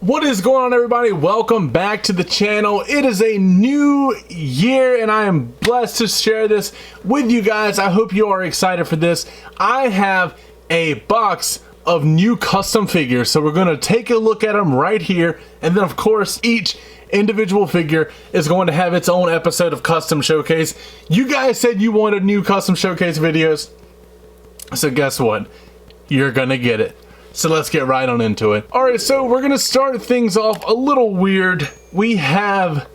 What is going on, everybody? Welcome back to the channel. It is a new year and I am blessed to share this with you guys. I hope you are excited for this. I have a box of new custom figures, so we're going to take a look at them right here, and then of course each individual figure is going to have its own episode of Custom Showcase. You guys said you wanted new Custom Showcase videos, so guess what? You're gonna get it. So let's get right on into it. Alright, so we're gonna start things off a little weird. We have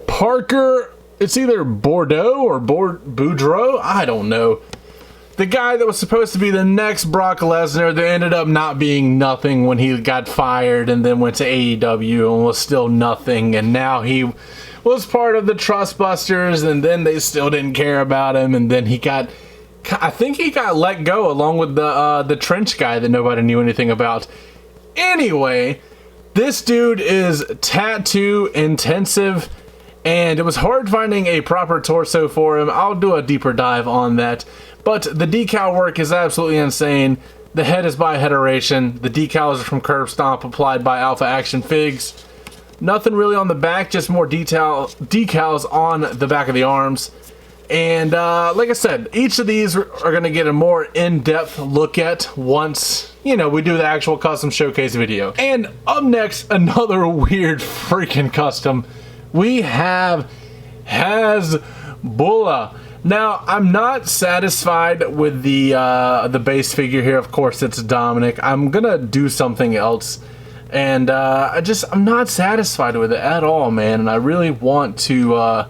Parker, it's either Bordeaux or Boudreaux, I don't know. The guy that was supposed to be the next Brock Lesnar that ended up not being nothing when he got fired and then went to AEW and was still nothing, and now he was part of the Trustbusters and then they still didn't care about him, and then he got, I think he got let go along with the trench guy that nobody knew anything about. Anyway, this dude is tattoo intensive and it was hard finding a proper torso for him. I'll do a deeper dive on that. But the decal work is absolutely insane. The head is by Hederation. The decals are from Curb Stomp applied by Alpha Action Figs. Nothing really on the back, just more decals on the back of the arms. And like I said, each of these are going to get a more in-depth look at once, you know, we do the actual custom showcase video. And up next, another weird freaking custom. We have Hasbulla. Now, I'm not satisfied with the base figure here. Of course, it's Dominic. I'm going to do something else. And I'm not satisfied with it at all, man. And I really want to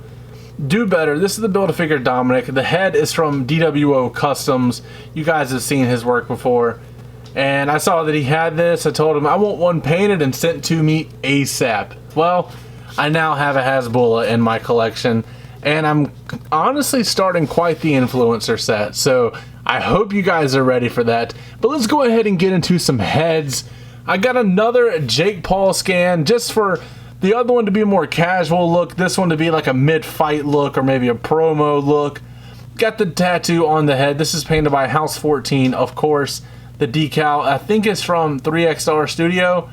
do better. This is the Build-A-Figure Dominic. The head is from DWO Customs. You guys have seen his work before. And I saw that he had this. I told him I want one painted and sent to me ASAP. Well, I now have a Hasbulla in my collection. And I'm honestly starting quite the influencer set. So I hope you guys are ready for that. But let's go ahead and get into some heads. I got another Jake Paul scan just for the other one to be a more casual look, this one to be like a mid-fight look or maybe a promo look. Got the tattoo on the head. This is painted by House 14, of course. The decal, I think, is from 3XR Studio.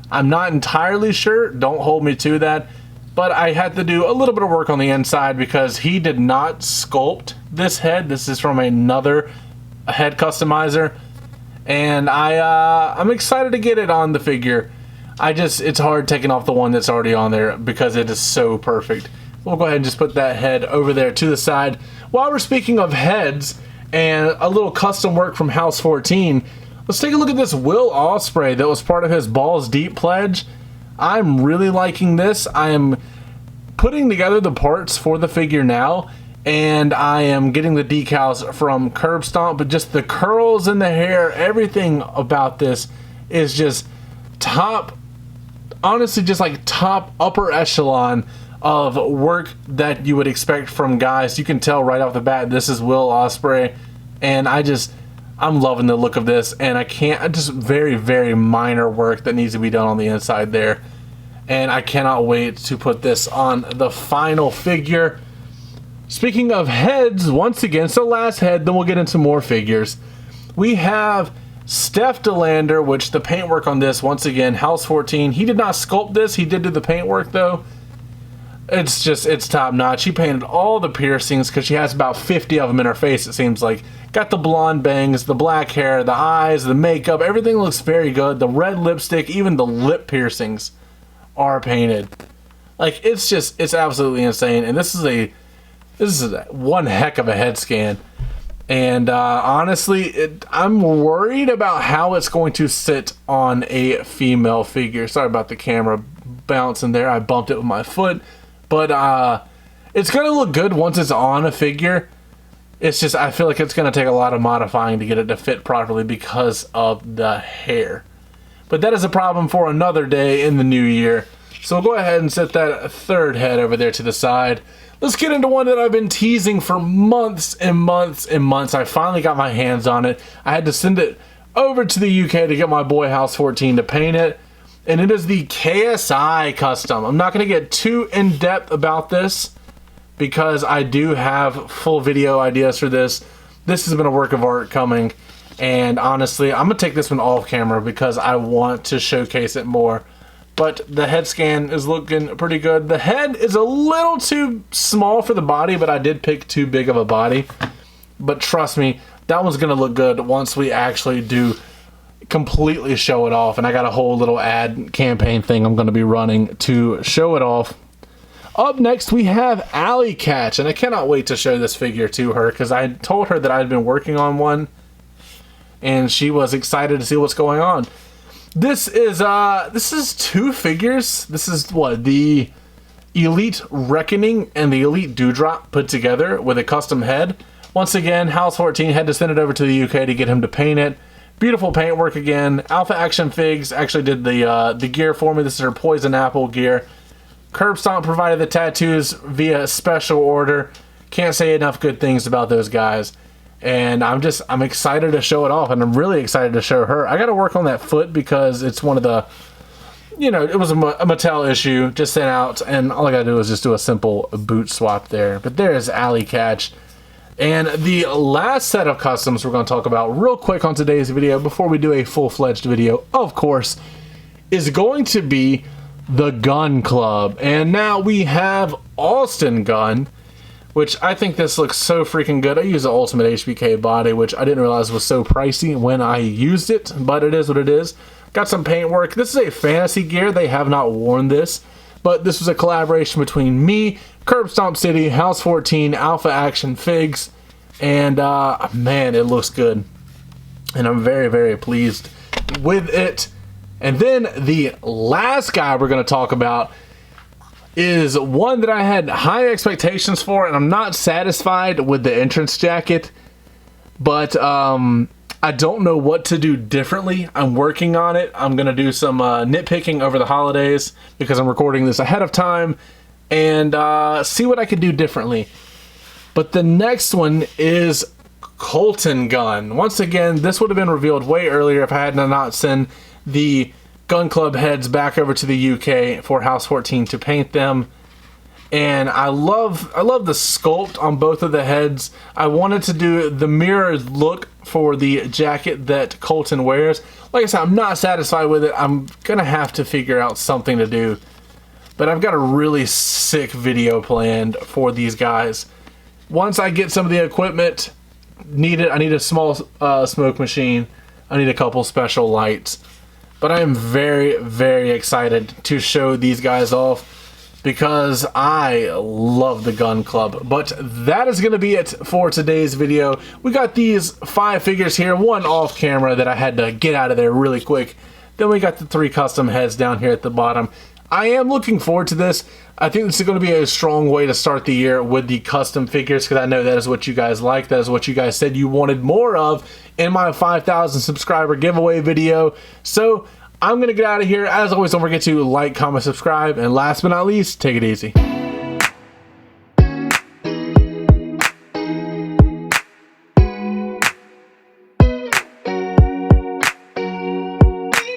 I'm not entirely sure. Don't hold me to that. But I had to do a little bit of work on the inside because he did not sculpt this head. This is from another head customizer. And I'm excited to get it on the figure. It's hard taking off the one that's already on there because it is so perfect. We'll go ahead and just put that head over there to the side. While we're speaking of heads and a little custom work from House 14, let's take a look at this Will Ospreay that was part of his Balls Deep pledge. I'm really liking this. I am putting together the parts for the figure now, and I am getting the decals from Curb Stomp, but just the curls in the hair, everything about this is just top, honestly, just like top upper echelon of work that you would expect from guys. You can tell right off the bat this is Will Ospreay, and I'm loving the look of this, and just very, very minor work that needs to be done on the inside there. And I cannot wait to put this on the final figure. Speaking of heads, once again, it's the last head, then we'll get into more figures. We have Steph DeLander, which the paintwork on this, once again, House 14. He did not sculpt this, he did do the paintwork though. It's top notch. She painted all the piercings because she has about 50 of them in her face, it seems like. Got the blonde bangs, the black hair, the eyes, the makeup, everything looks very good. The red lipstick, even the lip piercings are painted. Like, it's absolutely insane. And this is one heck of a head scan. And honestly, I'm worried about how it's going to sit on a female figure. Sorry about the camera bouncing there. I bumped it with my foot. But it's going to look good once it's on a figure. It's just, I feel like it's going to take a lot of modifying to get it to fit properly because of the hair. But that is a problem for another day in the new year. So we'll go ahead and set that third head over there to the side. Let's get into one that I've been teasing for months and months and months. I finally got my hands on it. I had to send it over to the UK to get my boy House 14 to paint it. And it is the KSI custom. I'm not going to get too in-depth about this because I do have full video ideas for this. This has been a work of art coming. And honestly, I'm going to take this one off camera because I want to showcase it more. but the head scan is looking pretty good. The head is a little too small for the body, but I did pick too big of a body. But trust me, that one's going to look good once we actually do completely show it off. And I got a whole little ad campaign thing I'm going to be running to show it off. Up next, we have Alley Catch, and I cannot wait to show this figure to her because I told her that I had been working on one, and she was excited to see what's going on. This is two figures. This is what, the Elite Reckoning and the Elite Dewdrop put together with a custom head. Once again, House 14 had to send it over to the UK to get him to paint it. Beautiful paintwork again. Alpha Action Figs actually did the gear for me. This is her Poison Apple gear. Curb Stomp provided the tattoos via special order. Can't say enough good things about those guys. And I'm excited to show it off, and I'm really excited to show her. I got to work on that foot because it's one of the, you know, it was a Mattel issue just sent out, and all I got to do is just do a simple boot swap there. But there's Alley Catch. And the last set of customs we're going to talk about real quick on today's video before we do a full-fledged video, of course, is going to be the Gun Club. And now we have Alston Gun, which I think this looks so freaking good. I use an Ultimate HBK body, which I didn't realize was so pricey when I used it, but it is what it is. Got some paint work. This is a fantasy gear. They have not worn this, but this was a collaboration between me, Curb Stomp City, House 14, Alpha Action Figs, and man, it looks good. And I'm very, very pleased with it. And then the last guy we're going to talk about is one that I had high expectations for, and I'm not satisfied with the entrance jacket, but I don't know what to do differently. I'm working on it. I'm going to do some nitpicking over the holidays because I'm recording this ahead of time, and see what I could do differently. But the next one is Colton Gun. Once again, this would have been revealed way earlier if I had not sent the Gun Club heads back over to the UK for House 14 to paint them. And I love the sculpt on both of the heads. I wanted to do the mirrored look for the jacket that Colton wears. Like I said, I'm not satisfied with it. I'm gonna have to figure out something to do. But I've got a really sick video planned for these guys. Once I get some of the equipment needed, I need a small smoke machine. I need a couple special lights. But I am very, very excited to show these guys off because I love the Gun Club. But that is going to be it for today's video. We got these 5 figures here, one off camera that I had to get out of there really quick. Then we got the 3 custom heads down here at the bottom. I am looking forward to this. I think this is going to be a strong way to start the year with the custom figures because I know that is what you guys like. That is what you guys said you wanted more of in my 5,000 subscriber giveaway video. So I'm going to get out of here. As always, don't forget to like, comment, subscribe, and last but not least, take it easy.